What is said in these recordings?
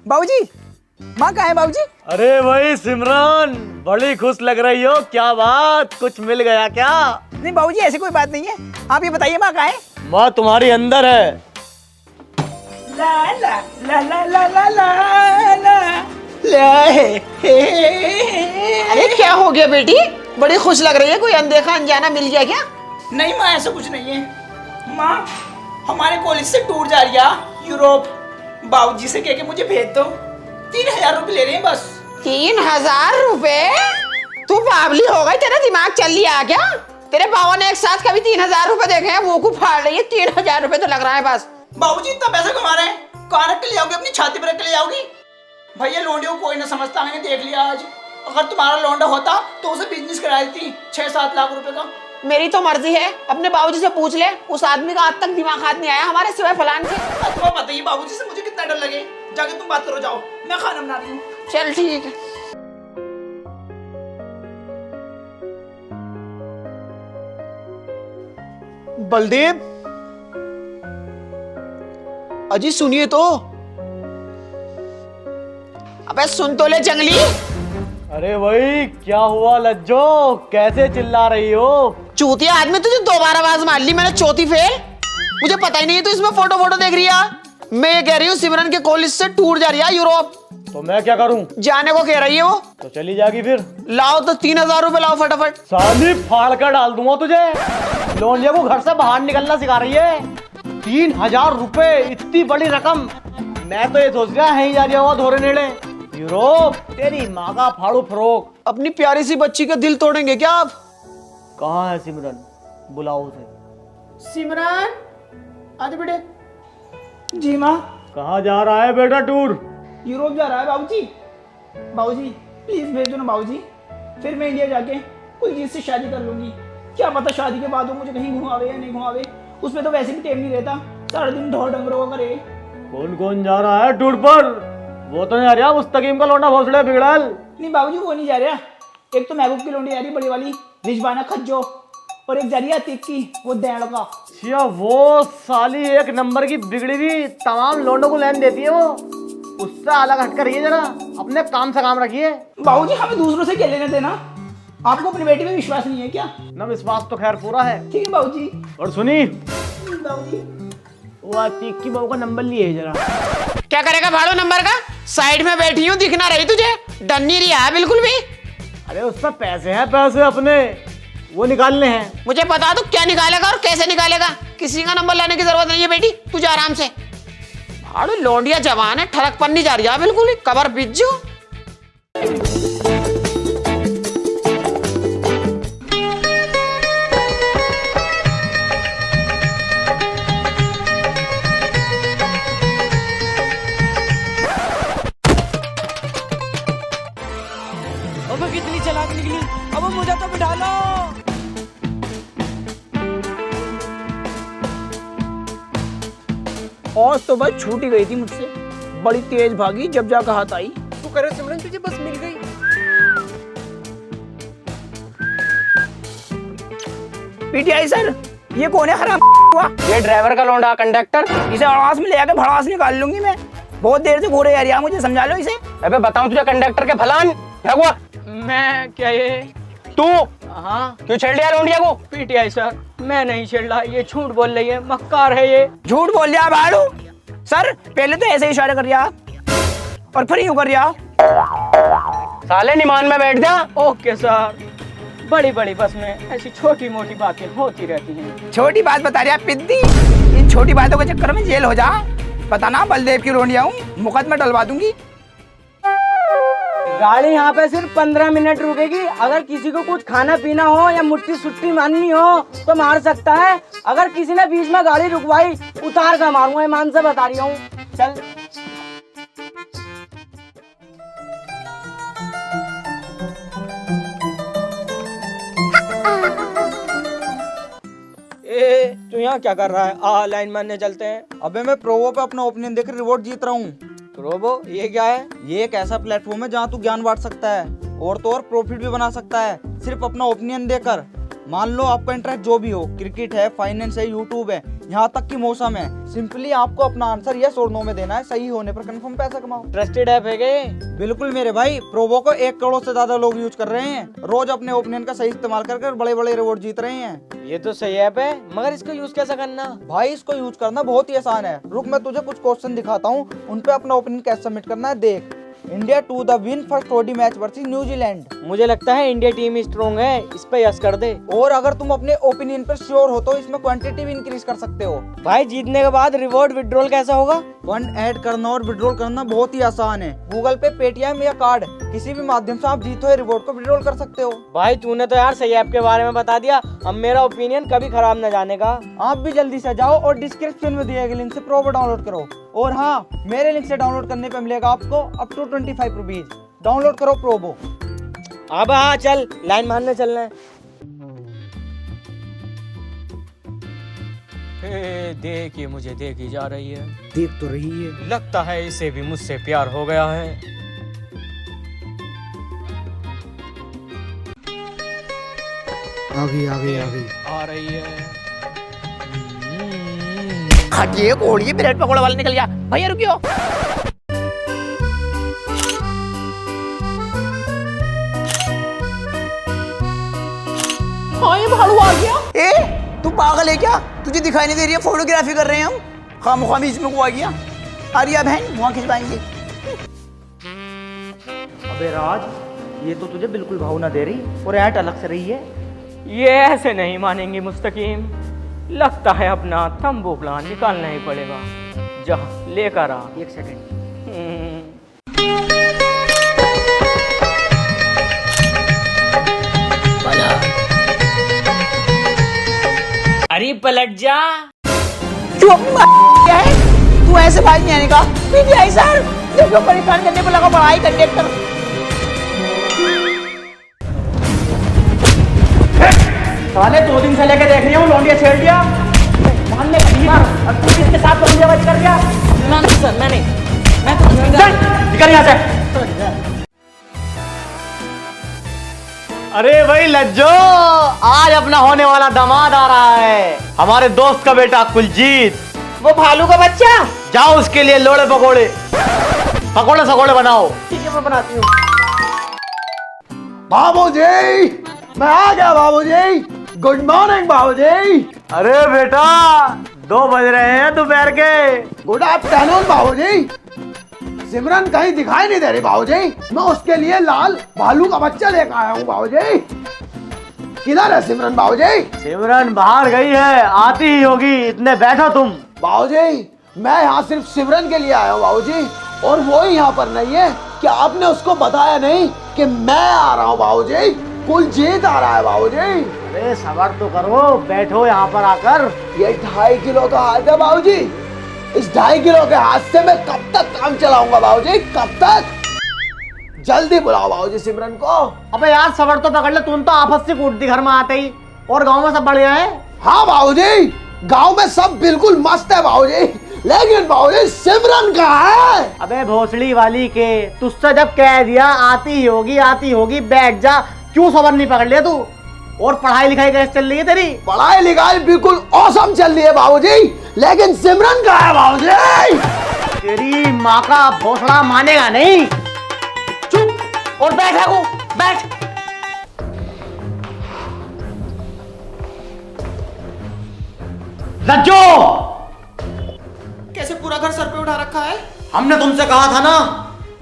बाबूजी, माँ कहाँ है बाबूजी? अरे भाई सिमरन, बड़ी खुश लग रही हो, क्या बात, कुछ मिल गया क्या? नहीं बाबूजी, ऐसी कोई बात नहीं है। आप ये बताइए माँ कहाँ है? माँ तुम्हारी अंदर है। ला ला ला ला ला ला ला ला ला अरे क्या हो गया बेटी, बड़ी खुश लग रही है, कोई अनदेखा अनजाना मिल गया क्या? नहीं माँ, ऐसा कुछ नहीं है। माँ, हमारे कॉलेज से टूर जा रही है यूरोप। बाबूजी से कह के मुझे भेज दो। 3000 रुपये ले रहे हैं बस। 3000 रुपए? तू बावली हो गई, तेरा दिमाग चल लिया क्या? तेरे बाबा ने एक साथ कभी 3000 रुपए देखे हैं? वो को फाड़ रही है, 3000 रुपए तो लग रहा है बस। बाबूजी इतना पैसा कमा रहे हैं, कहाँ रख के ले जाओगी? अपनी छाती पर रख के ले जाओगी? भैया लौंडियों को कोई ना समझता, मैंने देख लिया आज। अगर तुम्हारा लौंडा होता तो उसे बिजनेस करा देती 6-7 लाख रुपए का। मेरी तो मर्जी है, अपने बाबूजी से पूछ ले, उस आदमी का आज तक दिमाग हाथ नहीं आया हमारे सिवाय फलान के। तुम्हें बताइए बाबूजी से मुझे कितना डर लगे। जाके तुम बात करो, जाओ, मैं खाना बना रही हूँ। चल ठीक है। बलदेव, अजी सुनिए तो। अबे सुन तो ले जंगली। अरे भाई क्या हुआ लज्जो, कैसे चिल्ला रही हो? चूतिया आदमी, तुझे 2 बार आवाज मार ली मैंने, चौथी फेल। मुझे पता ही नहीं है तू इसमें फोटो देख रही है। मैं ये कह रही हूँ सिमरन के कॉलेज से टूर जा रही है यूरोप। तो मैं क्या करूं? जाने को कह रही है वो। तो चली जाएगी फिर। लाओ तो 3000 रुपए लाओ फटाफट। साली फाड़ कर डाल दूंगा तुझे। लौंडिया को घर से बाहर निकलना सिखा रही है। 3000 रुपए, इतनी बड़ी रकम। मैं तो ये सोच रहा है ही जा रही होगा धोरे नेड़े यूरोप। तेरी माँ का फाड़ू फरोक। अपनी प्यारी सी बच्ची का दिल तोड़ेंगे क्या आप? कहाँ है सिमरन? बुलाओ उसे। सिमरन, आजा बेटे। जी माँ। कहाँ जा रहा है बेटा टूर? यूरोप जा रहा है बाबूजी। बाबूजी प्लीज भेज दो ना बाबूजी, फिर मैं इंडिया जाके कोई चीज से शादी कर लूंगी। क्या पता शादी के बाद वो मुझे कहीं घुमावे या नहीं घुमावे। उसमें तो वैसे भी टाइम नहीं रहता, सारा दिन ढोर डंगरों का करे। कौन कौन जा रहा है टूर पर? वो तो नहीं आ रहा मुस्तकीम का लौंडा भोसड़े बिगड़ल। नहीं बाबूजी, वो नहीं जा रहा। एक तो महबूब की लौंडी जा रही बड़ी वाली, रिजवाना खज्जो, और एक जा रही है अतीक की, वो दैड़ का। या वो साली एक नंबर की बिगड़ी हुई तमाम लौंडों को लैन देती है वो। उससे अलग हटकर रहिए जरा, अपने काम से काम रखिए। बाबूजी हमें दूसरों से क्या लेने देना? आपको अपनी बेटी पे विश्वास नहीं है क्या? न विश्वास तो खैर पूरा है। ठीक है बाबूजी। और सुनी, बाबूजी वो अतीक की बहू का नंबर लिए जरा। क्या करेगा भाड़ो नंबर का? साइड में बैठी हूँ, दिख ना रही तुझे? डर नहीं रही है बिल्कुल भी। अरे उसमें पैसे हैं, पैसे अपने वो निकालने हैं। मुझे बता दो क्या निकालेगा और कैसे निकालेगा। किसी का नंबर लाने की जरूरत नहीं है बेटी, तुझे आराम से। अरे लौंडिया जवान है, ठड़क पर नहीं जा रही है बिल्कुल ही, कबर बिज्जू। अब कितनी चालाक निकली, अब मुझे तो बिठा लो। और तो बस छूट ही गई थी मुझसे, बड़ी तेज भागी जब जाकर हाथ आई। तू करे सिमरन, तुझे बस मिल गई। पीटीआई सर, ये कौन है हराम हुआ? ये ड्राइवर का लौंडा, कंडक्टर। इसे आवाज में ले जाकर भड़ास निकाल लूंगी मैं। बहुत देर से घूरे यार, मुझे समझा लो इसे। अबे बताऊं तुझे कंडक्टर के फलान क्या हुआ? मैं क्या ये? तू हाँ क्यों छेड़ लिया लौंडिया को? पीटीआई सर, मैं नहीं छेड़ रहा, ये झूठ बोल रही है, मक्कार है ये। झूठ बोल दिया भाड़ू सर। पहले तो ऐसे इशारे कर दिया और फिर यूं कर दिया। साले निमान में बैठ जा। Okay sir. बड़ी बड़ी बस में ऐसी छोटी मोटी बातें होती रहती हैं। छोटी बात बता रही पिद्दी, इन छोटी बातों के चक्कर में जेल हो जा। पता ना बलदेव की रोंडिया हूँ, मुकदमा डलवा दूंगी। गाड़ी यहाँ पे सिर्फ 15 मिनट रुकेगी। अगर किसी को कुछ खाना पीना हो या मुट्ठी सुट्टी मारनी हो तो मार सकता है। अगर किसी ने बीच में गाड़ी रुकवाई, उतार कर मारूंगा, ईमान से बता रही हूँ। चल। ए तू यहाँ क्या कर रहा है? आ लाइन मारने चलते हैं। अबे मैं प्रोवो पे अपना ओपिनियन देकर रिवॉर्ड जीत रहा हूँ। रोबो ये क्या है? ये एक ऐसा प्लेटफॉर्म है जहाँ तू ज्ञान बांट सकता है और तो और प्रॉफिट भी बना सकता है, सिर्फ अपना ओपिनियन देकर। मान लो आपका इंटरेस्ट जो भी हो, क्रिकेट है, फाइनेंस है, यूट्यूब है, यहाँ तक कि मौसम है, सिंपली आपको अपना आंसर यस और नो में देना है। सही होने पर कंफर्म पैसा कमाओ। ट्रस्टेड ऐप है क्या? बिल्कुल मेरे भाई, प्रोवो को 1 करोड़ से ज्यादा लोग यूज कर रहे हैं। रोज अपने ओपिनियन का सही इस्तेमाल कर बड़े बड़े रिवॉर्ड जीत रहे हैं। ये तो सही ऐप है, मगर इसको यूज कैसे करना? भाई इसको यूज करना बहुत ही आसान है। रुक मैं तुझे कुछ क्वेश्चन दिखाता हूँ, उन पे अपना ओपिनियन कैसे सबमिट करना है देख। India to the win first ODI match versus New Zealand. मुझे लगता है इंडिया टीम स्ट्रॉन्ग है, इस पे यस कर दे। और अगर तुम अपने ओपिनियन पर श्योर हो तो इसमें क्वांटिटी भी इंक्रीज कर सकते हो। भाई जीतने के बाद रिवॉर्ड विड्रॉल कैसा होगा? फंड ऐड करना और विड्रॉल करना बहुत ही आसान है। गूगल पे, पेटीएम या कार्ड किसी भी माध्यम से आप जीते हुए रिवॉर्ड को विड्रॉल कर सकते हो। भाई तूने तो यार सही ऐप के बारे में बता दिया, अब मेरा ओपिनियन कभी खराब न जाने का। आप भी जल्दी से जाओ और डिस्क्रिप्शन में दिए गए लिंक से प्रोबो डाउनलोड करो। और हाँ, मेरे लिंक से डाउनलोड करने पे मिलेगा आपको अप टू 25 रुपीज। डाउनलोड करो प्रोबो। अब हाँ चल, लाइन मारने चलना है। देखिए मुझे देखी जा रही है। देख तो रही है। लगता है इसे भी मुझसे प्यार हो गया है। आ गई आ रही है। खटिए कोड़िए ब्रेड पकौड़े वाला निकल गया। भैया रुकियो। हाँ ये भालू आ गया। ए तू पागल है क्या? तुझे दिखाई नहीं दे रही है? फोटोग्राफी कर रहे हैं हम। खामोखा बीच में को आ गया। आर्या बहन वहाँ खिंचवाएंगे। अबे राज, ये तो तुझे बिल्कुल भाव ना दे रही और ऐट अलग से रही है। ये ऐसे नहीं मानेंगे मुस्तकीम, लगता है अपना तंबू प्लान निकालना ही पड़ेगा। जा लेकर आ। 1 सेकंड। अरे पलट जा। क्या है? तू ऐसे भाई नहीं आने का। पीटीआई सर देखो परेशान करने पर लगा पढ़ाई कंडक्टर। साले 2 दिन से लेके देख रही हूँ, लौंडिया छेड़ दिया। मानने का यार, अब तू इसके साथ लौंडियाबाजी कर दिया। नहीं सर, मैं तो निकल यहाँ से। अरे भाई लज्जो, आज अपना होने वाला दामाद आ रहा है, हमारे दोस्त का बेटा कुलजीत। वो भालू का बच्चा। जाओ उसके लिए लोड़े पकोड़े, पकोड़े सकोड़े बनाओ। ठीक है मैं बनाती हूँ। बाबूजी, मैं आ गया बाबूजी। गुड मॉर्निंग बाबूजी। अरे बेटा 2 बज रहे हैं दोपहर के। गुड आफ्टरनून बाबूजी। सिमरन कहीं दिखाई नहीं दे रही बाबूजी। मैं उसके लिए लाल भालू का बच्चा लेकर आया हूँ बाबूजी। किधर है सिमरन बाबूजी? सिमरन बाहर गई है, आती ही होगी, इतने बैठो तुम। बाबूजी मैं यहाँ सिर्फ सिमरन के लिए आया हूँ बाबूजी, और वो ही यहाँ पर नहीं है। क्या आपने उसको बताया नहीं कि मैं आ रहा हूँ बाबूजी? कुलजीत आ रहा है बाबूजी। अरे सबर तो करो, बैठो यहाँ पर आकर। ये 2.5 किलो का हाथ है बाबूजी। इस 2.5 किलो के हाथ से मैं कब तक काम चलाऊंगा बाबूजी? कब तक? जल्दी बुलाओ बाबूजी सिमरन को। अबे यार सबर तो पकड़ ले, तुम तो आपस से कूटती घर में आते ही। और गांव में सब बढ़िया है? हाँ बाबूजी, गांव में सब बिल्कुल मस्त है बाबूजी, लेकिन बाबूजी सिमरन कहाँ है? अबे भोसड़ी वाली के, तुझसे जब कह दिया आती होगी, बैठ जा। क्यों सबर नहीं पकड़ लिया तू? और पढ़ाई लिखाई कैसे चल रही है तेरी? पढ़ाई लिखाई बिल्कुल औसम चल रही है बाबूजी, लेकिन सिमरन कहाँ है बाबूजी? तेरी माँ का भोसड़ा मानेगा नहीं। चुप और बैठ है बैठ। लज्जो, कैसे पूरा घर सर पे उठा रखा है? हमने तुमसे कहा था ना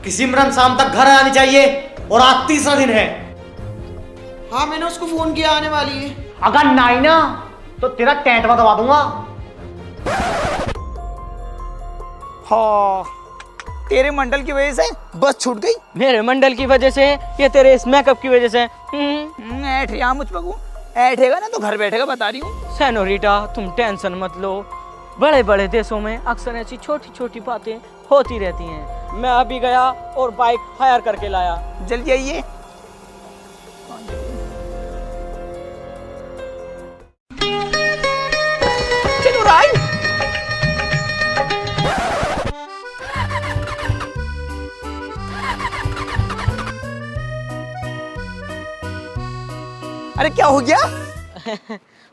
कि सिमरन शाम तक घर आनी चाहिए, और आज 3रा दिन है। हाँ मैंने उसको फोन किया, आने वाली है। अगर नहीं ना तो तेरा टैटवा दबा दूंगा। हाँ तेरे मंडल की वजह से बस छूट गई। मेरे मंडल की वजह से या तेरे इस मेकअप की वजह से? ऐठ यहाँ मुझ पकू ऐठेगा ना तो घर बैठेगा, बता रही हूँ। सेनोरिटा तुम टेंशन मत लो, बड़े बड़े देशों में अक्सर ऐसी छोटी छोटी बातें होती रहती हैं। मैं अभी गया और बाइक हायर करके लाया। जल्दी आइए। चलो राय। अरे क्या हो गया?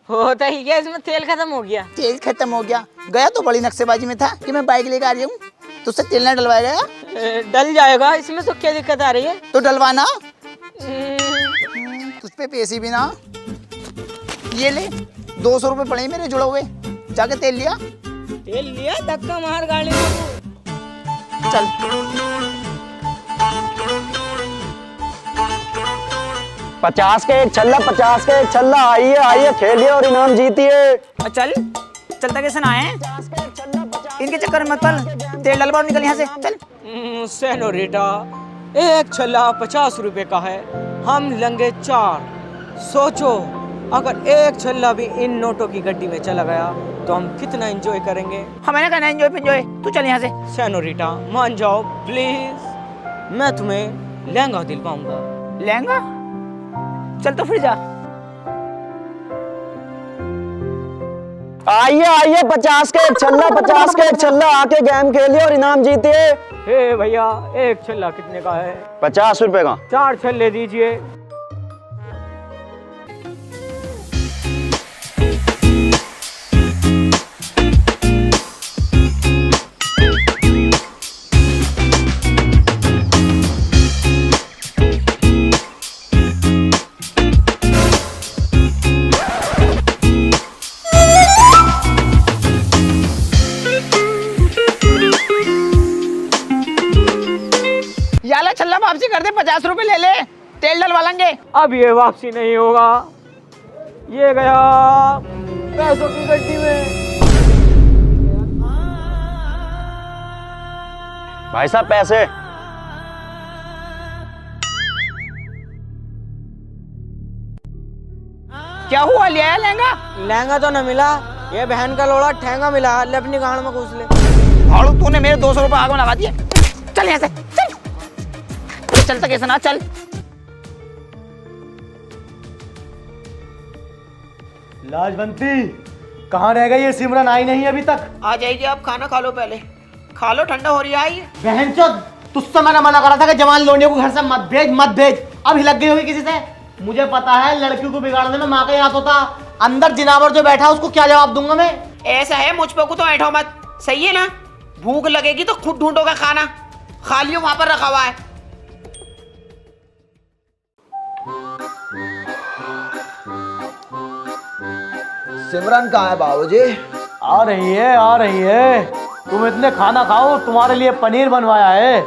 होता ही क्या, इसमें तेल खत्म हो गया। तेल खत्म हो गया? गया तो बड़ी नक्शेबाजी में था कि मैं बाइक लेकर आ रही हूँ, तुझसे तेल ना डलवाया गया? डल जाएगा, इसमें तो क्या दिक्कत आ रही है? तो डलवाना। तुझ पे पैसे भी ना। ये ले 200 रुपये पड़े मेरे जुड़े हुए, जाके तेल लिया। तेल लिया, धक्का मार गाड़ी में। चल। 50 के एक छल्ला, 50 के एक छल्ला। आइए आइए, खेलिए और इनाम जीतिए। चल चलता कैसे ना है, इनके चक्कर में मत पड़, तेल डलवा और निकल यहाँ से। चल। सेनोरिटा, एक छल्ला 50 रुपए का है, हम लेंगे 4। सोचो अगर एक छल्ला भी इन नोटों की गड्डी में चला गया तो हम कितना एंजॉय करेंगे। हमें कहना एंजॉय एंजॉय, तू चल यहाँ से। सेनोरिटा मान जाओ प्लीज, मैं तुम्हें लहंगा दिलवाऊंगा। लहंगा? चल तो फिर जा। आइए आइए, 50 के एक छल्ला, 50 के एक छल्ला। आके गेम खेलिए और इनाम जीतिए। हे भैया, एक छल्ला कितने का है? 50 रुपए का। 4 छल्ले दीजिए। याला छल्ला वापसी कर दे, 50 रुपए ले ले, तेल डलवा लेंगे। अब ये वापसी नहीं होगा, ये गया पैसों की गड्डी में। भाई साहब पैसे। क्या हुआ, लिया है लहंगा? लहंगा तो न मिला, ये बहन का लोड़ा ठेंगा मिला, ले अपनी गाड़ में घुस ले। भाड़ू तूने मेरे 200 रुपए आगे लगा दिए। चल यहाँ से, चल। चलता कैसे ना, चल। लाजवंती, कहाँ रह गई ये सिमरन? आई नहीं अभी तक। आ जाएगी, आप खाना खा लो, पहले खा लो, ठंडा हो रही है। आई बहनचोद, तुझसे मैंने मना करा था कि जवान लोनियों को घर से मत भेज मत भेज। अब लग गई होगी किसी से। मुझे पता है लड़कियों को बिगाड़ने में माँ का ही हाथ होता। अंदर जिनावर जो बैठा उसको क्या जवाब दूंगा मैं? ऐसा है, मुझ पे को तो ऐठो मत, सही है ना? भूख लगेगी तो खुद ढूंढोगा खाना, खा लियो, वहां पर रखा हुआ है। सिमरन कहाँ है बाबूजी? आ रही है आ रही है। तुम इतने खाना खाओ, तुम्हारे लिए पनीर बनवाया है।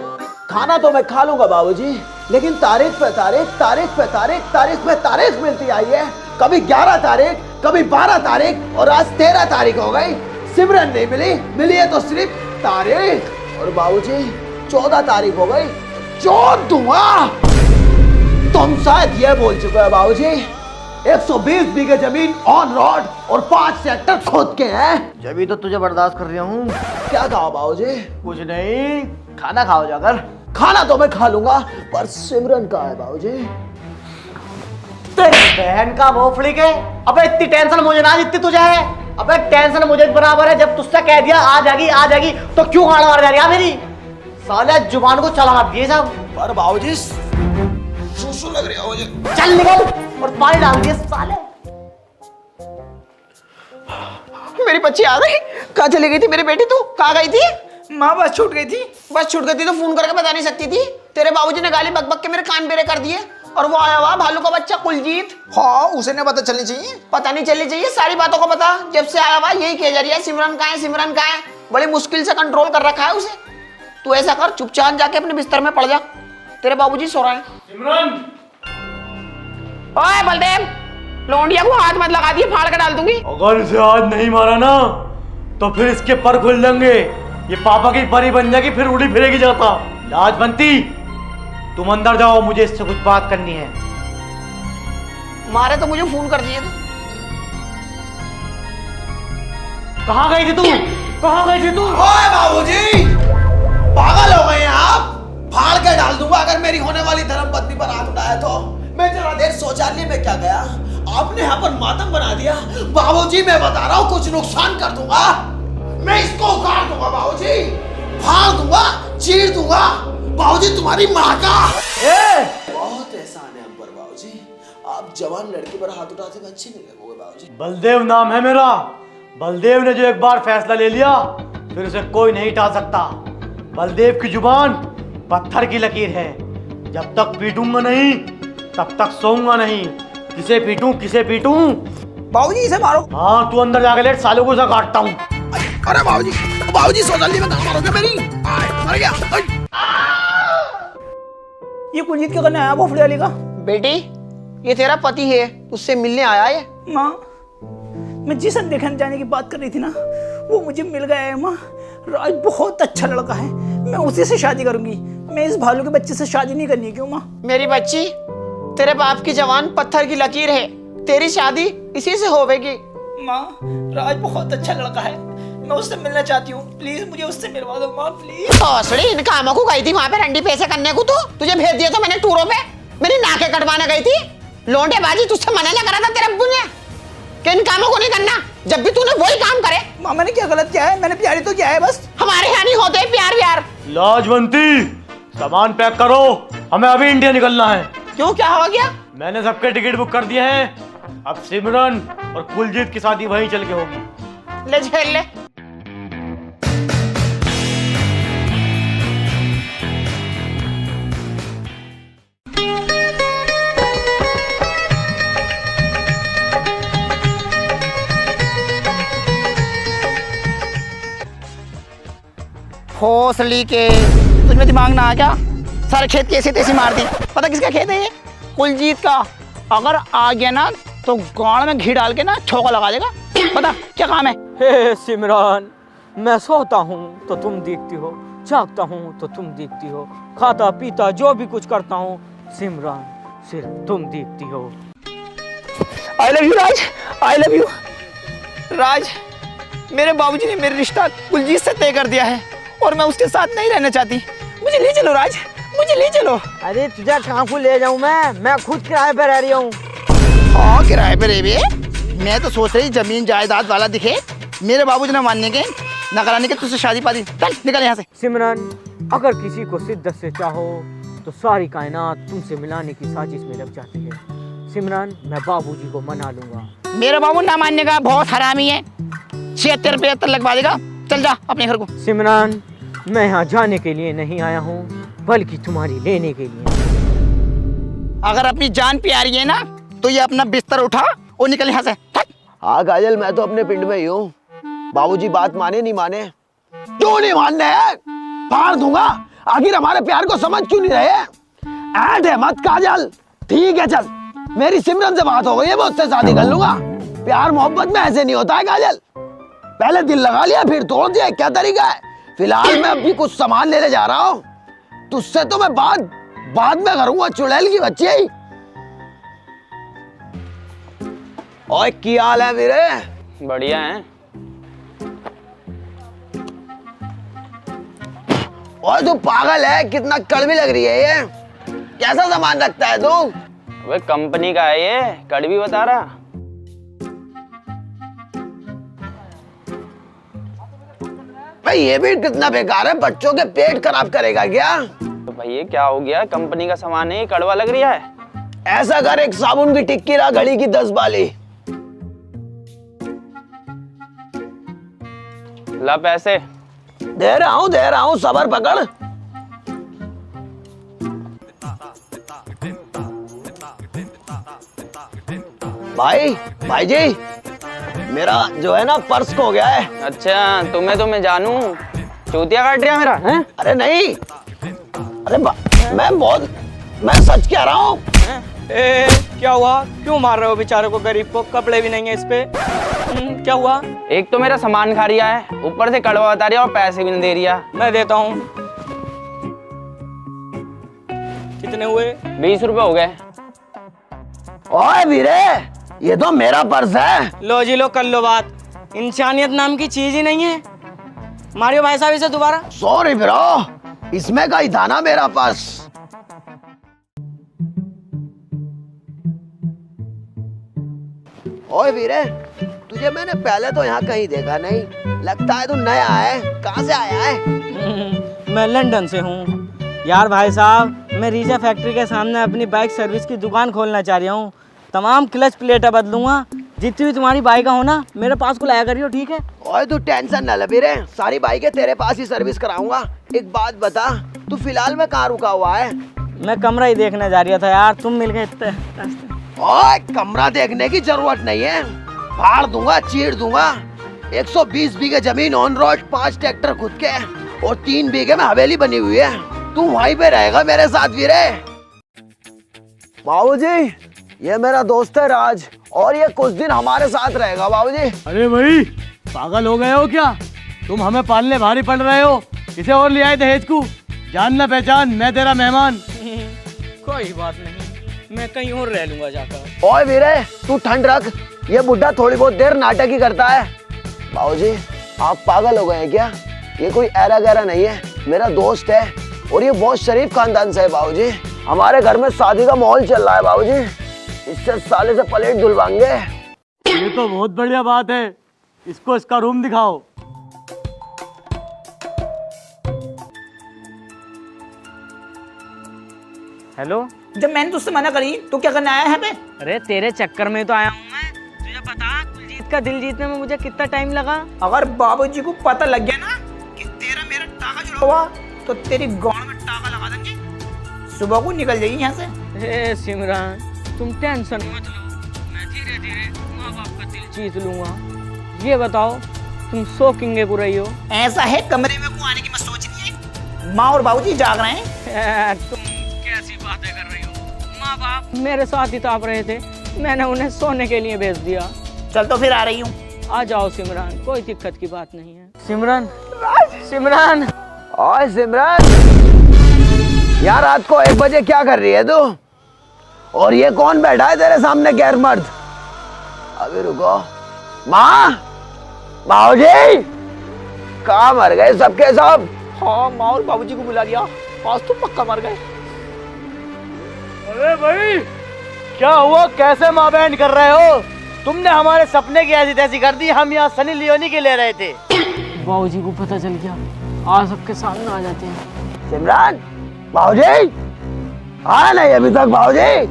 खाना तो मैं खा लूंगा बाबूजी, लेकिन तारीख पे तारीख, तारीख पे तारीख, तारीख पे तारीख मिलती आई है। कभी 11 तारीख, कभी 12 तारीख और आज 13 तारीख हो गई। सिमरन नहीं मिली, मिली है तो सिर्फ तारीख। और बाबूजी 14 तारीख हो गई, चोट दूंगा। तुम शायद ये बोल चुके हो बाबूजी, 120 बीघे जमीन ऑन रोड और 5 सेक्टर खोद के हैं। जब तो तुझे बर्दाश्त कर रहा हूँ। क्या कहा बाबूजी? कुछ नहीं, खाना खाओ जाकर। खाना तो मैं खा लूंगा, पर सिमरन कहाँ है बाबूजी? तेरी बहन का भोफड़ी के। अबे इतनी टेंशन मुझे ना जितनी तुझे है। अबे टेंशन मुझे बराबर है। जब तुझसे कह दिया आ जाएगी तो क्यों गाड़ा मार जा रही है मेरी? साले जुबान को चला मत दिए सब। पर बाबूजी सुसु लग रही है मुझे। चल निकल और पानी डाल दिए साले। मेरी बच्ची आ गई। कहाँ चली गई थी मेरी बेटी? तू कहाँ गई थी? माँ बस छूट गई थी। बस छूट गई थी तो फोन करके बता नहीं सकती थी? तेरे बाबूजी ने गाली बक बक के मेरे कान बेरे कर दिए। और वो आया हुआ भालू का बच्चा कुलजीत। हाँ, उसे नहीं पता चलनी चाहिए। पता नहीं चलनी चाहिए, सारी बातों को पता। जब से आया हुआ यही कह जा रही है सिमरन कहाँ है, सिमरन कहाँ है। बड़ी मुश्किल से कंट्रोल कर रखा है उसे। तू ऐसा कर, चुपचाप जाके अपने बिस्तर में पड़ जा, तेरे बाबूजी सो रहे हैं। सिमरन, ओए बलदेव, लौंडिया को हाथ मत लगा दिए, फाड़ कर डाल दूंगी। अगर इसे आज नहीं मारा ना तो फिर इसके पर खुल जाएंगे। ये पापा की परी बन जाएगी, फिर उड़ी फिरेगी जाता। लाजवंती, तुम अंदर जाओ, मुझे इससे कुछ बात करनी है। मारे तो मुझे फोन कर दिए। कहाँ गई थी तू? कहाँ गई थी तू? ओए बाबूजी, पागल हो गए हैं आप? फाड़ के डाल दूंगा अगर मेरी होने वाली धर्मपत्नी पर हाथ उठाया तो। मैं जरा देर शौचालय में क्या गया, आपने यहाँ पर मातम बना दिया। बाबूजी मैं बता रहा हूँ, कुछ नुकसान कर दूंगा। मैं इसको उखाड़ दूंगा बाबूजी, फाड़ दूंगा, चीर दूंगा। बाबूजी तुम्हारी माँ का बहुत एहसान है हम पर बाबूजी। आप जवान लड़की पर हाथ उठाते हुए अच्छे नहीं लगोगे बलदेव नाम है मेरा। बलदेव ने जो एक बार फैसला ले लिया फिर उसे कोई नहीं टाल सकता। बलदेव की जुबान पत्थर की लकीर है। जब तक पीटूंगा नहीं तब तक सोऊंगा नहीं। किसे पीटूं? बाबूजी इसे मारो। हाँ, तू अंदर जाके लेट, सालों को काटता हूँ। अरे बाबूजी सो जल्दी में कहाँ मारोगे मेरी? मर गया। ये कुलजीत क्या करने आया भोफड़ी वाली का? बेटी, ये तेरा पति है, उससे मिलने आया है। माँ, मैं जिसे देखने जाने की बात कर रही थी ना, वो मुझे मिल गया है माँ। राज बहुत अच्छा लड़का है, मैं उसी से शादी करूंगी। मैं इस भालू के बच्चे से शादी नहीं करनी। क्यों माँ? मेरी बच्ची, तेरे बाप की जवान पत्थर की लकीर है, तेरी शादी इसी से होवेगी। माँ, राज बहुत अच्छा लड़का है, मैं उससे मिलना चाहती हूँ। प्लीज मुझे उससे मिलवा दो माँ, प्लीज। भोसड़ी, इन कामों को गई थी वहाँ पे रंडी पैसे करने को। तो तुझे भेज दिया तो मैंने टूरों पे, मेरी नाकें कटवाने गई थी। लोंडेबाजी तुझसे मना ना करा था तेरे अब्बू ने कि इन कामों को नहीं करना। जब भी तूने वही काम करे। माँ, मैंने क्या गलत किया है? मैंने प्यारी तो किया है बस। हमारे यहाँ नहीं होते प्यार व्यार। लाजवंती, सामान पैक करो, हमें अभी इंडिया निकलना है। क्यों, क्या हो गया? मैंने सबके टिकट बुक कर दिए हैं। अब सिमरन और कुलजीत की शादी वहीं चल के होगी। ले झेल ले। भोसड़ी के, तुझमें दिमाग ना आ क्या? सारे खेत कैसे तैसे मार दी। पता किसका खेत है ये? कुलजीत का। अगर आ गया ना तो गाड़ में घी डाल के ना ठोका लगा देगा। पता क्या काम है? हे सिमरन, मैं सोता हूँ तो तुम देखती हो, जागता हूँ तो तुम देखती हो, खाता पीता जो भी कुछ करता हूँ सिमरन सिर्फ तुम देखती हो। I love you Raj, I love you Raj. मेरे बाबूजी ने मेरा रिश्ता कुलजीत से तय कर दिया है और मैं उसके साथ नहीं रहना चाहती। मुझे ले चलो राज, मुझे ले चलो। अरे तुझे कहाँ को ले जाऊँ मैं खुद किराए पर रह रही हूँ। हाँ, किराए पे रह भी। मैं तो सोच रही जमीन जायदाद वाला दिखे। मेरे बाबूजी ने मानने के न कराने के तुझसे शादी पादी। चल निकल यहाँ से। सिमरन, अगर किसी को शिद्दत से चाहो तो सारी कायनात तुमसे मिलाने की साजिश में लग जाती है। सिमरन, मैं बाबूजी को मना लूंगा। मेरे बाबू ना मानने का बहुत हरामी है। 76-75 लगवा देगा। चल जा अपने घर को। सिमरन, मैं यहाँ जाने के लिए नहीं आया हूँ बल्कि तुम्हारी लेने के लिए। अगर अपनी जान प्यारी है ना तो ये अपना बिस्तर उठा और निकल यहाँ से। हाँ काजल, मैं तो अपने पिंड में ही हूँ। बाबूजी बात माने नहीं माने? क्यों नहीं मानने हैं? फाड़ दूंगा। आखिर हमारे प्यार को समझ क्यों नहीं रहे? ऐड है मत काजल। ठीक है चल, मेरी सिमरन से बात हो गई है, मैं उससे शादी कर लूंगा। प्यार मोहब्बत में ऐसे नहीं होता है काजल। पहले दिल लगा लिया फिर तोड़ दिया, क्या तरीका है? फिलहाल मैं अभी कुछ सामान लेने जा रहा हूँ। तुझसे तो मैं बाद में करूंगा, चुड़ैल की बच्ची। ओए क्या हाल है वीरे? बढ़िया है। ओए तू पागल है? कितना कड़वी लग रही है ये। कैसा सामान रखता है तू? वे कंपनी का है ये, कड़वी बता रहा। भाई ये भी कितना बेकार है, बच्चों के पेट खराब करेगा क्या? तो भाई ये क्या हो गया? कंपनी का सामान है, ये कड़वा लग रहा है। ऐसा कर, एक साबुन की टिक्की ला, घड़ी की 10 बाली। ला पैसे। दे रहा हूँ, सबर पकड़। भाई जी, मेरा जो है ना पर्स खो गया है। अच्छा, तुम्हें तो मैं जानू, चूतिया काट रहा मेरा है? अरे नहीं, अरे मैं सच कह रहा हूँ। क्या हुआ? क्यों मार रहे हो बेचारे को, गरीब को? कपड़े भी नहीं है इस पे। क्या हुआ? एक तो मेरा सामान खा रिया है, ऊपर से कड़वा बता रिया और पैसे भी नहीं दे रिया। मैं देता हूँ। कितने हुए? 20 रुपए हो गए। ओए वीरे, ये तो मेरा पर्स है। लो जी लो, कर लो बात। इंसानियत नाम की चीज ही नहीं है। मारियो भाई साहब इसे दोबारा। सॉरी ब्रो, इसमें का ही था ना मेरा पर्स। ओए वीरे, तुझे मैंने पहले तो यहाँ कहीं देखा नहीं, लगता है तू नया है। कहाँ से आया है? मैं लंदन से हूँ। यार भाई साहब, मैं रीजा फैक्ट्री के सामने अपनी बाइक सर्विस की दुकान खोलना चाह रहा हूँ। तमाम क्लच प्लेटें बदलूंगा, जितनी भी तुम्हारी बाइक हो ना मेरे पास को लाया करियो, ठीक है? ओए तू टेंशन न ले वीरे, सारी बाइकें तेरे पास ही सर्विस कराऊंगा। एक बात बता, तू फिलहाल में कहाँ रुका हुआ है? मैं कमरा ही देखने जा रहा था यार, तुम मिल गए इतने रास्ते। ओए कमरा देखने की जरूरत नहीं है, फाड़ दूंगा, चीर दूंगा। 120 बीघे जमीन ऑन रोड, 5 ट्रैक्टर खुद के और 3 बीघे में हवेली बनी हुई है। तू वहीं पे रहेगा मेरे साथ वीरे। बाबूजी, ये मेरा दोस्त है राज और ये कुछ दिन हमारे साथ रहेगा बाबूजी। अरे भाई पागल हो गए हो क्या? तुम हमें पालने भारी पड़ रहे हो। इसे और ले आए दहेज को, जान ना पहचान, मैं तेरा मेहमान। कोई बात नहीं, मैं कहीं और रह लूंगा जाकर। ओए वीरे तू ठंड रख, ये बुढ़ा थोड़ी बहुत देर नाटक ही करता है। बाबूजी आप पागल हो गए हैं क्या? ये कोई ऐरा गैरा नहीं है, मेरा दोस्त है और ये बहुत शरीफ खानदान से है बाबूजी। हमारे घर में शादी का माहौल चल रहा है बाबूजी, इससे साले से प्लेट धुलवाएंगे। ये तो बहुत बढ़िया बात है, इसको इसका रूम दिखाओ। हेलो, जब मैंने तुझसे मना करी तो क्या करने आया है यहाँ पे? अरे तेरे चक्कर में तो आया हूँ मैं। तुझे पता कुलजीत का दिल जीतने में मुझे कितना टाइम लगा? अगर बाबूजी को पता लग गया ना कि तेरा मेरा टाका जुड़ा हुआ तो तेरी गांड में टाका लगा देंगे, सुबह को निकल जाएगी यहाँ से। ए सिमरन, तुम टेंशन मत लो, मैं धीरे धीरे माँ बाप का दिल जीत लूंगा। ये बताओ तुम शौकिंग को रही हो? ऐसा है, कमरे में को आने की मत सोच रही है, माँ और बाबूजी जाग रहे हैं। तुम कैसी बातें कर रही हो? माँ बाप मेरे साथ ही ताप रहे थे, मैंने उन्हें सोने के लिए भेज दिया। चल तो फिर आ रही हूँ। आ जाओ सिमरन, कोई दिक्कत की बात नहीं है। सिमरन, सिमरन। ओए सिमरन, यार रात को 1 बजे क्या कर रही है तू? और ये कौन बैठा है तेरे सामने गैर मर्द? अभी रुको। माँ, बाबूजी कहाँ मर गए सबके सब? हाँ, माँ और बाबूजी को बुला लिया, आज तो पक्का मर गए। अरे भाई क्या हुआ, कैसे माँ बहन कर रहे हो? तुमने हमारे सपने की ऐसी तैसी कर दी, हम यहाँ सनी लियोनी के ले रहे थे। बाबूजी को पता चल गया, आज सबके सामने आ जाते हैं। सिमरन, बाबूजी आया नहीं अभी तक? बाबूजी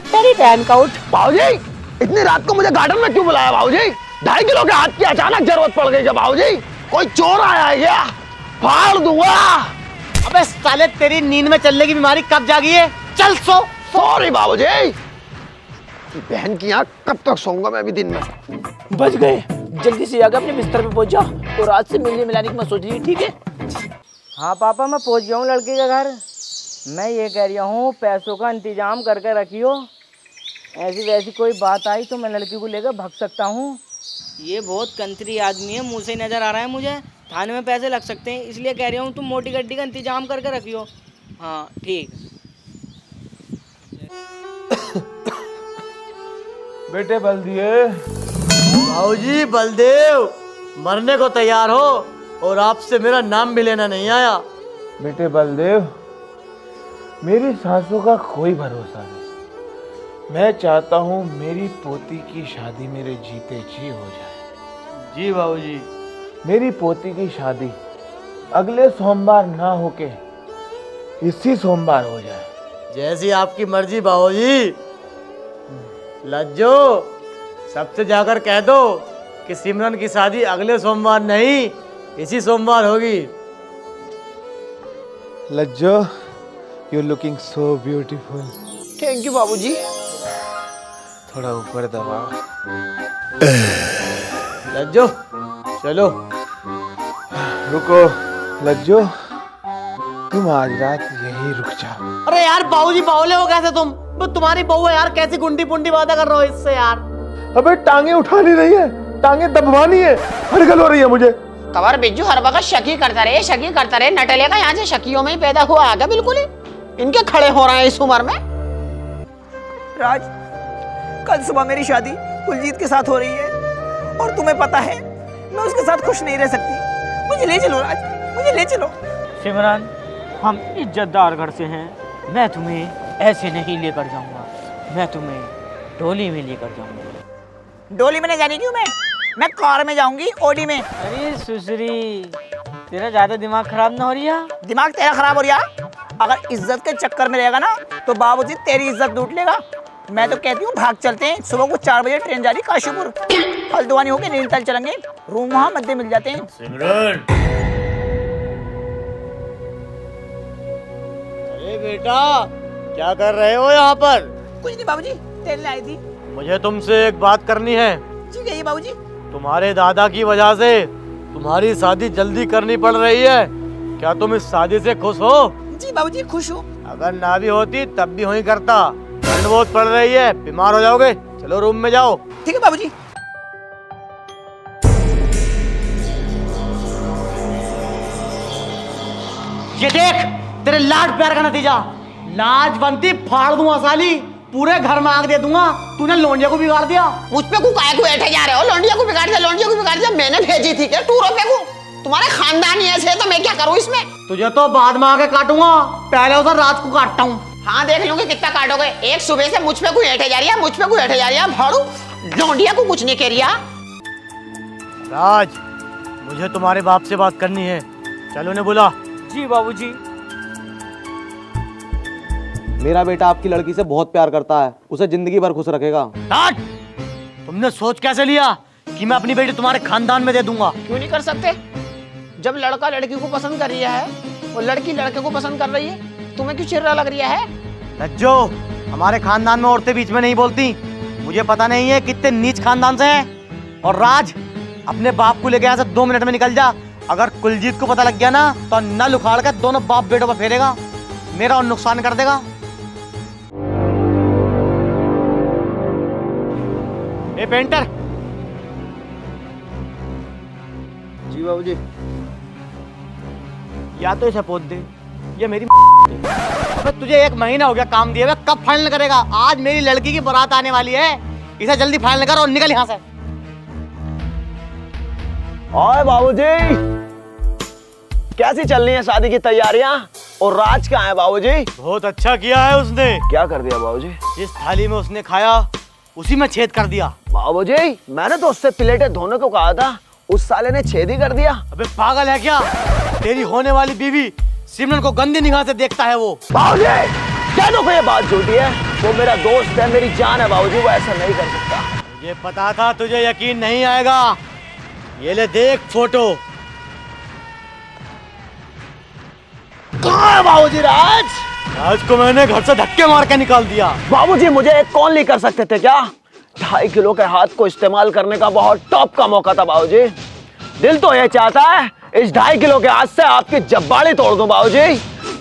तेरी बहन का उठ। बाबूजी इतनी रात को मुझे गार्डन में क्यों बुलाया बाबूजी? 2.5 किलो के हाथ की अचानक जरूरत पड़ गई क्या बाबूजी? कोई चोर आया है क्या? फाड़ दूंगा। अबे साले तेरी नींद में चलने की बीमारी कब जागी है? चल सो। सॉरी बाबूजी, बहन की यहाँ कब तक सोऊंगा मैं अभी दिन में? बच गए, जल्दी से जाकर अपने बिस्तर पे पहुंच जा और रात से मिलने मिलाने की मत सोच रही, ठीक है? हाँ पापा, मैं पहुंच गया हूँ लड़के के घर। मैं ये कह रहा हूँ पैसों का इंतजाम करके रखियो, ऐसी वैसी कोई बात आई तो मैं लड़की को लेकर भाग सकता हूँ। ये बहुत कंत्री आदमी है, मुँह से नज़र आ रहा है मुझे, थाने में पैसे लग सकते हैं, इसलिए कह रहा हूँ तुम मोटी गड्डी का इंतजाम करके रखियो। हाँ ठीक। बेटे बलदिए, भाऊजी बलदेव मरने को तैयार हो और आपसे मेरा नाम भी लेना नहीं आया। बेटे बलदेव, मेरी सासू का कोई भरोसा नहीं। मैं चाहता हूँ मेरी पोती की शादी मेरे जीते जी हो जाए। जी भाऊजी। मेरी पोती की शादी अगले सोमवार ना होके इसी सोमवार हो जाए। जैसी आपकी मर्जी भाऊजी। लज्जो, सबसे जाकर कह दो कि सिमरन की शादी अगले सोमवार नहीं इसी सोमवार होगी। Lajjo, you looking so beautiful. Thank you बाबूजी। थोड़ा ऊपर दबाओ। लज्जो चलो। रुको लज्जो, तुम आज रात यहीं रुक जाओ। अरे यार बाबूजी बावले हो कैसे तुम? वो तुम्हारी बहू है यार, कैसी गुंडी पुंडी बातें कर रहे हो इससे यार। अबे टांगे उठानी नहीं है, टांगे दबवानी है। हड़गल हो रही है मुझे। कवर बिज्जू हर वक्त शकी करता रहे नटले का यहाँ से शकियों में ही पैदा हुआ आगे बिल्कुल ही इनके खड़े हो रहे हैं इस उम्र में। राज, कल सुबह मेरी शादी कुलजीत के साथ हो रही है और तुम्हें पता है मैं उसके साथ खुश नहीं रह सकती। मुझे ले चलो राज, मुझे ले चलो। सिमरन, हम इज्जतदार घर से हैं, मैं तुम्हें ऐसे नहीं लेकर जाऊंगा, मैं तुम्हें डोली में लेकर जाऊंगा। डोली में नहीं जाने क्यों? मैं कार में जाऊंगी, ऑडी में। अरे सुसरी, तेरा ज्यादा दिमाग खराब ना हो रही है? दिमाग तेरा खराब हो रहा? अगर इज्जत के चक्कर में रहेगा ना तो बाबूजी तेरी इज्जत लूट लेगा। मैं तो कहती हूँ भाग चलते हैं, सुबह को 4 बजे ट्रेन जा रही काशीपुर, हल्द्वानी होके नैनीताल चलेंगे, रूम वहाँ मध्य मिल जाते हैं। सिमरन, अरे बेटा क्या कर रहे हो यहाँ पर? कुछ नहीं बाबूजी, टहलने आई थी। मुझे तुमसे एक बात करनी है। जी कहिए बाबूजी। तुम्हारे दादा की वजह से तुम्हारी शादी जल्दी करनी पड़ रही है, क्या तुम इस शादी से खुश हो? जी बाबूजी खुश हूँ। अगर ना भी होती तब भी वही करता, ठंड बहुत पड़ रही है, बीमार हो जाओगे। चलो रूम में जाओ। ठीक है बाबूजी। ये देख तेरे लाड प्यार का नतीजा, लाज बनती फाड़ दूंगा साली, पूरे घर में आग दे दूंगा। तूने लोंडिया को बिगाड़ दिया। मुझ पे को काहे को बैठे जा रहे हो? लौंडिया को बिगाड़ दिया, लौंडिया को बिगाड़ दिया। मैंने भेजी थी क्या टूरों पे को? तुम्हारे खानदान ही ऐसे है तो मैं क्या करूँ इसमें? तुझे तो बाद में आके काटूंगा, पहले उधर रात को काटता हूँ। हाँ देख लूंगी कितना काटोगे। एक सुबह से मुझ पे को बैठे जा रही है, मुझ पे को बैठे जा रही है। भाड़ू लौंडिया को कुछ नहीं कह रिया। राज, मुझे तुम्हारे बाप से बात करनी है, चलो उन्हें बुला। जी बाबूजी। मेरा बेटा आपकी लड़की से बहुत प्यार करता है, उसे जिंदगी भर खुश रखेगा। राज, तुमने सोच कैसे लिया कि मैं अपनी बेटी तुम्हारे खानदान में दे दूंगा? क्यों नहीं कर सकते? जब लड़का लड़की को पसंद कर रहा है और लड़की लड़के को पसंद कर रही है, तुम्हें क्यों चिर्रा लग रहा है? रज्जो, हमारे खानदान में औरतें बीच में नहीं बोलती। मुझे पता नहीं है कितने नीच खानदान से हैं। और राज, अपने बाप को लेके यहाँ से 2 मिनट में निकल जा। अगर कुलजीत को पता लग गया ना तो नल उखाड़ कर दोनों बाप बेटों पर फेरेगा, मेरा और नुकसान कर देगा। ए पेंटर। जी बाबूजी। या तो इसे पोत दे, ये मेरी अबे तुझे 1 महीना हो गया काम दिए हुए, कब फाइनल करेगा? आज मेरी लड़की की बारात आने वाली है, इसे जल्दी फाइनल कर और निकल यहाँ से। ओए बाबूजी, कैसी चल रही है शादी की तैयारियां? और राज कहाँ है बाबूजी? बहुत अच्छा किया है उसने। क्या कर दिया बाबूजी? जिस थाली में उसने खाया उसी में छेद कर दिया। बाबूजी, मैंने तो उससे प्लेटें धोने को कहा था, उस साले ने छेद ही कर दिया। अबे पागल है क्या? तेरी होने वाली बीवी सिमरन को गंदी निगाह से देखता है वो। बाबूजी, कह दो ये बात झूठी है, वो मेरा दोस्त है, मेरी जान है बाबूजी, वो ऐसा नहीं कर सकता। मुझे पता था तुझे यकीन नहीं आएगा। ये ले देख फोटो। कहाँ है बाबूजी राज? राज को मैंने घर से धक्के मार के निकाल दिया। बाबूजी, मुझे एक कॉल नहीं कर सकते थे क्या? 2.5 किलो के हाथ को इस्तेमाल करने का बहुत टॉप का मौका था बाबूजी। दिल तो ये चाहता है इस 2.5 किलो के हाथ से आपकी जब्बाड़ी तोड़ दूं बाबूजी।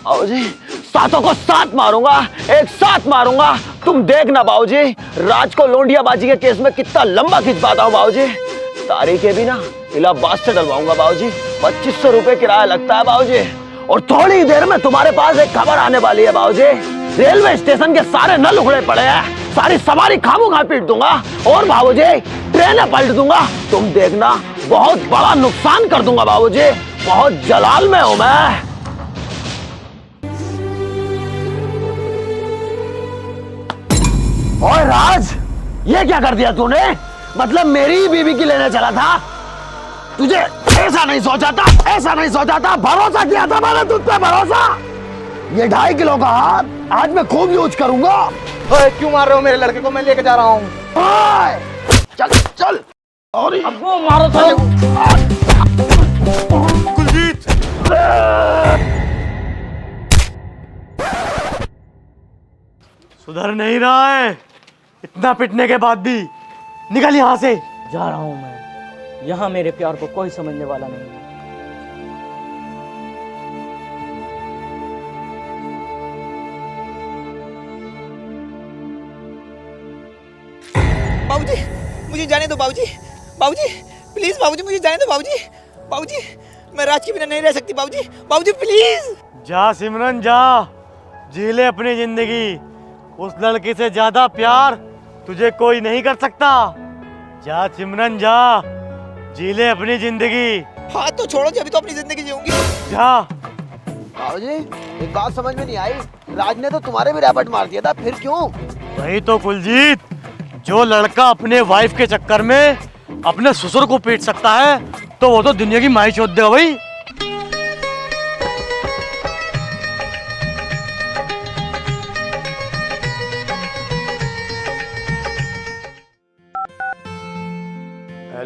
बाबूजी, सातों को साथ मारूंगा, एक साथ मारूंगा। तुम देखना बाबूजी, राज को लोंडियाबाजी के केस में कितना लंबा खिंच पाता हूँ बाबूजी। तारीखें भी ना इलाहाबाद से डलवाऊंगा बाबूजी। 2500 रुपए किराया लगता है बाबूजी। और थोड़ी देर में तुम्हारे पास एक खबर आने वाली है बाबूजी। रेलवे स्टेशन के सारे नल उखड़े पड़े हैं, सारी सवारी खामोखा पीट दूंगा और बाबूजी ट्रेनें पलट दूंगा। तुम देखना, बहुत बड़ा नुकसान कर दूंगा बाबूजी। बहुत जलाल में हूं मैं। ओए राज, ये क्या कर दिया तूने? मतलब मेरी ही बीवी की लेने चला था? तुझे ऐसा नहीं सोचा था, ऐसा नहीं सोचा था, भरोसा किया था मैंने तुझ पे, भरोसा। ये 2.5 किलो का हाथ आज मैं खूब यूज करूंगा। ओए, क्यों मार रहे हो मेरे लड़के को? मैं लेके जा रहा हूँ। चल चल। और अब वो मारो साले को। कुलजीत, सुधर नहीं रहा है, इतना पिटने के बाद भी। निकल यहाँ से। जा रहा हूँ मैं, यहाँ मेरे प्यार को कोई समझने वाला नहीं है। बाबूजी, मुझे जाने दो बाबूजी। बाबूजी प्लीज, बाबूजी मुझे जाने दो बाबूजी। बाबूजी, मैं राज के बिना नहीं रह सकती बाबूजी। बाबूजी प्लीज। जा सिमरन जा, जी ले अपनी जिंदगी। उस लड़की से ज्यादा प्यार तुझे कोई नहीं कर सकता। जा सिमरन जा, जी ले अपनी जिंदगी। हाथ तो छोड़ो जी, अभी तो अपनी जिंदगी जीऊंगी। जा। बाबूजी, एक बात समझ में नहीं आई, राज ने तो तुम्हारे भी रैपट मार दिया था, फिर क्यों? वही तो कुलजीत, जो लड़का अपने वाइफ के चक्कर में अपने ससुर को पीट सकता है तो वो तो दुनिया की माई चोद देगा भाई।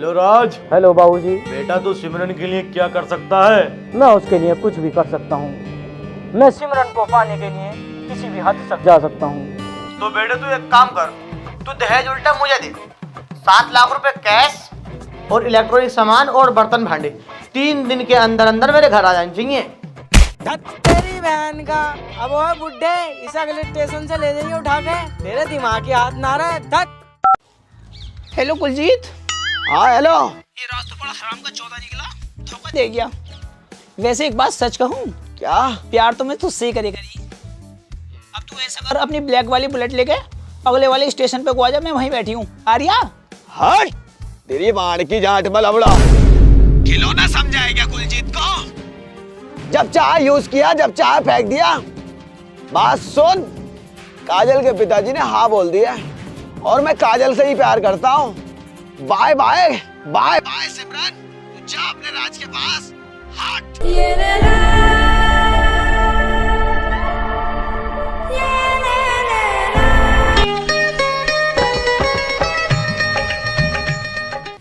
हेलो राज। हेलो बाबूजी। बेटा तू सिमरन के लिए क्या कर सकता है? मैं उसके लिए कुछ भी कर सकता हूँ। मैं सिमरन को पाने के लिए किसी भी हद तक जा सकता हूँ। तो बेटे तू एक काम कर, तू दहेज उल्टा मुझे दे। 7 लाख रुपए कैश और इलेक्ट्रॉनिक सामान और बर्तन भांडे 3 दिन के अंदर अंदर मेरे घर आ जाने चाहिए। तेरी बहन का अब वो बुड्ढे इस अगले स्टेशन से ले जाइए उठा के। तेरे दिमाग की हाथ ना रहे। धत। हेलो कुलजीत। हाँ हेलो। ये रात तो बड़ा हराम का चौथा निकला, धोखा दे गया। वैसे एक बात सच कहूँ, क्या? प्यार तो मैं तुझसे ही करी। अब तू ऐसा कर, अपनी ब्लैक वाली बुलेट लेके अगले वाले स्टेशन पे को आ जा, मैं वहीं बैठी हूँ। आर्या हट तेरी बाण की जाट में लबड़ा। खिलौना समझाए क्या कुलजीत को? जब चाहे यूज किया, जब चाहे फेंक दिया। बात सुन, काजल के पिताजी ने हाँ बोल दिया और मैं काजल से ही प्यार करता हूँ। बाय बाय बाय बाय सिमरन, तू जा अपने राज के पास। हट।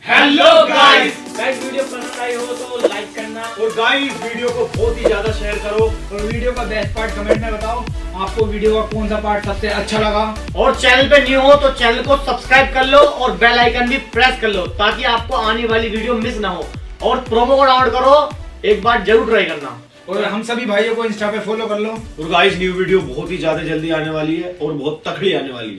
हेलो गाइस, गाइस वीडियो पसंद आई हो तो लाइक करना और गाइस वीडियो को बहुत ही ज्यादा शेयर करो और वीडियो का बेस्ट पार्ट कमेंट में बताओ आपको वीडियो का कौन सा पार्ट सबसे अच्छा लगा। और चैनल पे न्यू हो तो चैनल को सब्सक्राइब कर लो और बेल आइकन भी प्रेस कर लो ताकि आपको आने वाली वीडियो मिस ना हो। और प्रोमो कोड डाउनलोड करो, एक बार जरूर ट्राई करना। और हम सभी भाइयों को इंस्टा पे फॉलो कर लो। और गाइस न्यू वीडियो बहुत ही ज्यादा जल्दी आने वाली है और बहुत तकड़ी आने वाली है।